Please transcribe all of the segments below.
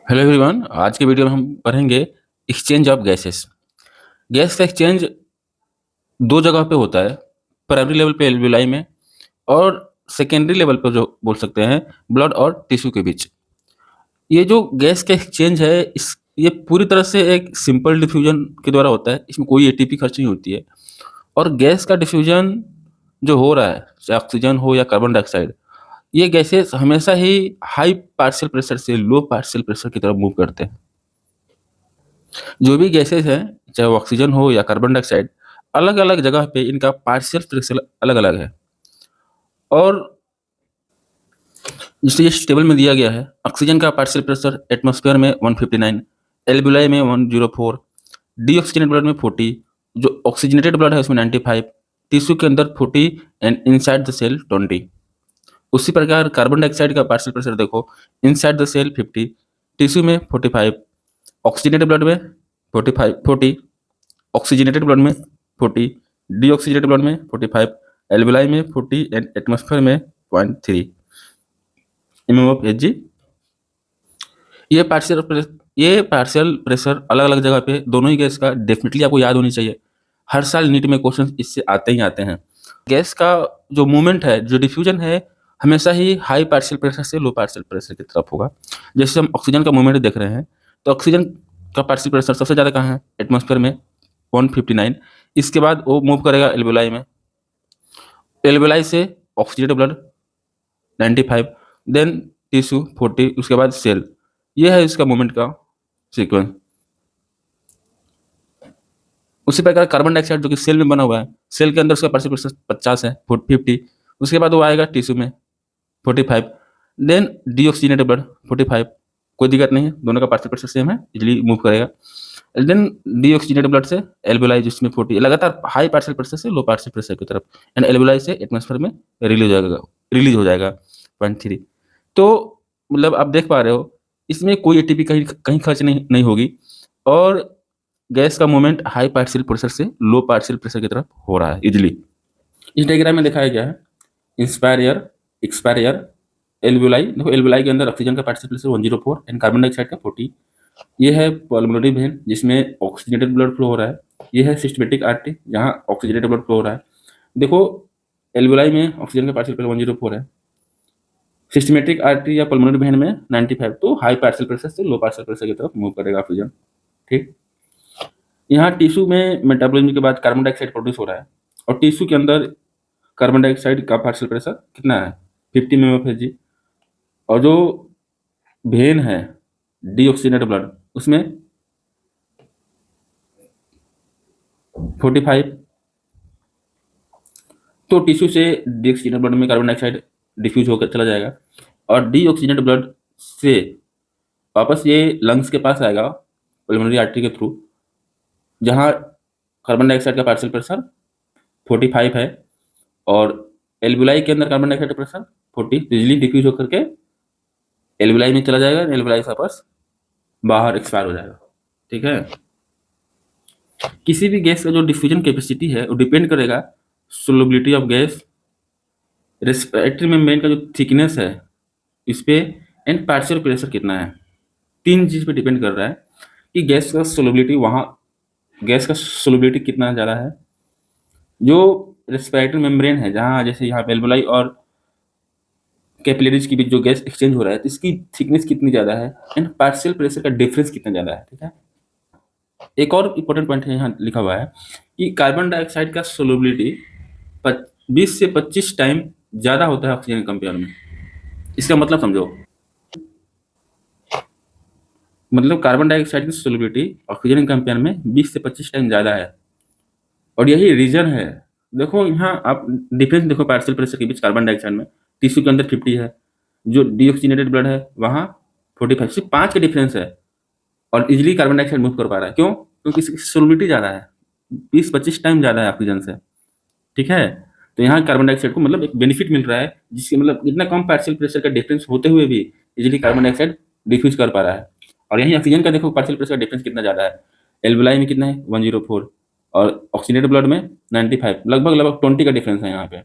Hello everyone. आज के video में हम पढ़ेंगे एक्सचेंज ऑफ गैसेस। गैस का एक्सचेंज दो जगह पे होता है, प्राइमरी लेवल पे एल्वियोलाई में और सेकेंडरी लेवल पर जो बोल सकते हैं ब्लड और टिश्यू के बीच। ये जो गैस का एक्सचेंज है इस ये पूरी तरह से एक सिंपल डिफ्यूजन के द्वारा होता है। इसमें कोई एटीपी खर्च नहीं होती है और गैस का डिफ्यूजन जो हो रहा है, चाहे ऑक्सीजन हो या कार्बन डाइऑक्साइड, ये गैसेस हमेशा ही हाई पार्शियल प्रेशर से लो पार्शियल प्रेशर की तरफ मूव करते हैं। जो भी गैसेज़ हैं, चाहे वो ऑक्सीजन हो या कार्बन डाइऑक्साइड, अलग-अलग जगह पे इनका पार्शियल प्रेशर अलग-अलग है। और जैसे इस टेबल में दिया गया है, ऑक्सीजन का पार्शियल प्रेशर एटमॉस्फेयर में 159, एल्वियोलाई में 104, डीऑक्सीजनेटेड ब्लड में 40, जो ऑक्सीजनेटेड ब्लड है उसमें 95, टिश्यू के अंदर 40 एंड इनसाइड द सेल 20। उसी प्रकार कार्बन डाइऑक्साइड का पार्शियल प्रेशर देखो, इनसाइड द सेल 50, टिश्यू में 45, ऑक्सीजनेटेड ब्लड में 40, ऑक्सीजनेटेड ब्लड में 40, डीऑक्सीजनेटेड ब्लड में 45, एल्वियोलाई में 40 एंड एटमॉस्फेयर में 0.3 mm of Hg। ये पार्शियल प्रेशर अलग-अलग जगह पे दोनों ही गैस का डेफिनेटली आपको याद होनी चाहिए। हर साल नीट में क्वेश्चन इससे आते ही आते हैं। गैस का जो मूवमेंट है, जो डिफ्यूजन है, हमेशा ही हाई पार्शियल प्रेशर से लो पार्शियल प्रेशर की तरफ होगा। जैसे हम ऑक्सीजन का मूवमेंट देख रहे हैं, तो ऑक्सीजन का पार्शियल प्रेशर सबसे ज़्यादा कहाँ है? एटमॉस्फेयर में 159। इसके बाद वो मूव करेगा एल्वियोलाई में, एल्वियोलाई से ऑक्सीजनेटेड ब्लड 95, देन टिश्यू 40, उसके बाद सेल। ये है इसका मूवमेंट का सीक्वेंस। उसी प्रकार कार्बन डाइऑक्साइड जो कि सेल में बना हुआ है, सेल के अंदर उसका पार्शियल प्रेशर 50 है, 50। उसके बाद वो आएगा टिश्यू में 45, देन डीऑक्सीजनेटेड ब्लड 45। कोई दिक्कत नहीं है, दोनों का पार्शियल प्रेशर सेम है, इजीली मूव करेगा। देन डीऑक्सीजनेटेड ब्लड से एल्वियोलाई जिसमें 40, लगातार हाई पार्शियल प्रेशर से लो पार्शियल प्रेशर की तरफ, एंड एल्वियोलाई से एटमॉस्फेयर में रिलीज हो जाएगा 0.3। तो मतलब आप देख पा रहे हो, इसमें कोई एटीपी कहीं कहीं खर्च नहीं होगी और गैस का मूवमेंट हाई पार्शियल प्रेशर से लो पार्शियल प्रेशर की तरफ हो रहा है इजीली। इस डायग्राम में दिखाया गया है inspire air, expire air, alveoli. देखो एल्वियोलाई के अंदर ऑक्सीजन का partial pressure 104 and carbon dioxide का 40। ये है पल्मोनरी वेन जिसमें ऑक्सीजनेटेड ब्लड फ्लो हो रहा है। ये है सिस्टमेटिक आर्टरी जहाँ ऑक्सीजनेटेड ब्लड फ्लो हो रहा है। देखो एल्वियोलाई में ऑक्सीजन का पार्शियल प्रेशर 104 है, सिस्टमेटिक आर्टरी या पल्मोनरी वेन में 95। तो हाई पार्शियल प्रेशर से लो पार्शियल प्रेशर की तरफ मूव करेगा ऑक्सीजन। ठीक, यहाँ टिश्यू में मेटाबॉलिज्म के बाद कार्बन डाइऑक्साइड प्रोड्यूस हो रहा है और टिश्यू के अंदर कार्बन डाइऑक्साइड का पार्शियल प्रेशर कितना है? 50 mmHg। और जो वेन है डीऑक्सीजनेटेड ब्लड उसमें 45। तो टिश्यू से डीऑक्सीजनेटेड ब्लड में कार्बन डाइऑक्साइड डिफ्यूज होकर चला जाएगा और डीऑक्सीजनेटेड ब्लड से वापस ये लंग्स के पास आएगा पल्मोनरी आर्टरी के थ्रू, जहाँ कार्बन डाइऑक्साइड का पार्शियल प्रेशर 45 है और एल्वियोलाई के अंदर कार्बन डाइऑक्साइड का प्रेशर 40। इजिली डिफ्यूज होकर के एल्वियोलाई में चला जाएगा, एल्वियोलाई से वापस बाहर एक्सपायर हो जाएगा। ठीक है, किसी भी गैस का जो डिफ्यूजन कैपेसिटी है वो डिपेंड करेगा solubility of gas, respiratory membrane का जो थिकनेस है इस पे, एंड पार्शियल प्रेशर कितना है। तीन चीज पे डिपेंड कर रहा है कि गैस का सोलबिलिटी कितना ज़्यादा है। जो रेस्पिरेटरी मेम्ब्रेन है, जहाँ जैसे यहाँ एल्वियोलाई और कैपिलरीज के बीच जो गैस एक्सचेंज हो रहा है, तो इसकी थिकनेस कितनी ज़्यादा है एंड पार्शियल प्रेशर का डिफरेंस कितना ज़्यादा है। ठीक है, एक और इम्पोर्टेंट पॉइंट है यहाँ लिखा हुआ है कि कार्बन डाइऑक्साइड का सोलबिलिटी 20 से 25 टाइम ज़्यादा होता है ऑक्सीजन के कंपेयर में। इसका मतलब समझो, मतलब कार्बन डाइऑक्साइड की सोलबिलिटी ऑक्सीजन के कंपेयर में 20 से 25 टाइम ज़्यादा है और यही रीजन है। देखो यहाँ आप डिफरेंस देखो पार्शियल प्रेशर के बीच कार्बन डाइऑक्साइड में, टिश्यू के अंदर 50 है, जो डीऑक्सीजनेटेड ब्लड है वहाँ 45, सिर्फ 5 का डिफरेंस है और इजीली कार्बन डाइऑक्साइड मूव कर पा रहा है। क्यों? क्योंकि इसकी सोलबिलिटी ज़्यादा है, 20-25 टाइम ज़्यादा है ऑक्सीजन से। ठीक है, तो यहाँ कार्बन डाइऑक्साइड को मतलब एक बेनिफिट मिल रहा है, जिसके मतलब इतना कम पार्शियल प्रेशर का डिफरेंस होते हुए भी इजीली कार्बन डाइऑक्साइड डिफ्यूज कर पा रहा है। और यहीं ऑक्सीजन का देखो पार्शियल प्रेशर का डिफरेंस कितना ज़्यादा है, एल्वियोलाई में कितना है 104 और ऑक्सीजनेटेड ब्लड में 95, लगभग 20 का डिफरेंस है यहाँ पे।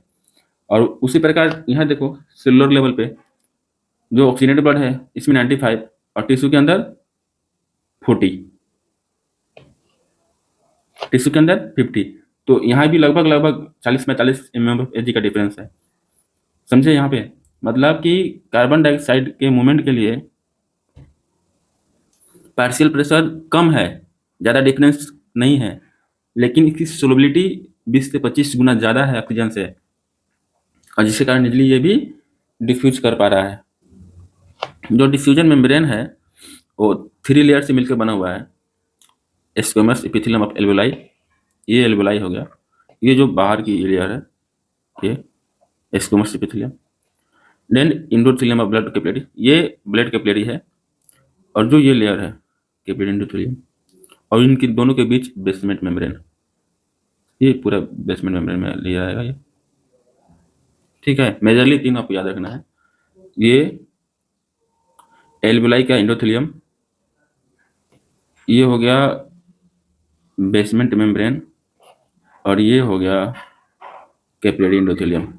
और उसी प्रकार यहाँ देखो सेलुलर लेवल पे जो ऑक्सीजनेटेड ब्लड है इसमें 95 और टिश्यू के अंदर 40, टिश्यू के अंदर 50। तो यहाँ भी लगभग लगभग 40-45 mm ऑफ एच का डिफरेंस है, समझे यहाँ पे। मतलब कि कार्बन डाइऑक्साइड के मूवमेंट के लिए पार्शियल प्रेशर कम है, ज़्यादा डिफरेंस नहीं है, लेकिन इसकी सोलबिलिटी 20 से 25 गुना ज़्यादा है ऑक्सीजन से, और जिसके कारण इजली ये भी डिफ्यूज कर पा रहा है। जो डिफ्यूजन मेम्ब्रेन है वो 3 लेयर से मिलकर बना हुआ है। स्क्वेमस एपिथेलियम ऑफ एल्वेलाई, ये एल्वेलाई हो गया। ये जो बाहर की लेयर है ये squamous epithelium. Then endothelium of blood capillary, ये ब्लड कैपिलरी है। और जो ये लेयर है कैपिलरी एंडोथेलियम, और इनकी दोनों के बीच बेसमेंट मेम्ब्रेन, ये पूरा बेसमेंट मेम्ब्रेन में लिया आएगा ये, ठीक है। मेजरली 3 आपको याद रखना है, ये एल्वेलाई का एंडोथेलियम, ये हो गया बेसमेंट मेम्ब्रेन, और ये हो गया कैपिलरी एंडोथेलियम।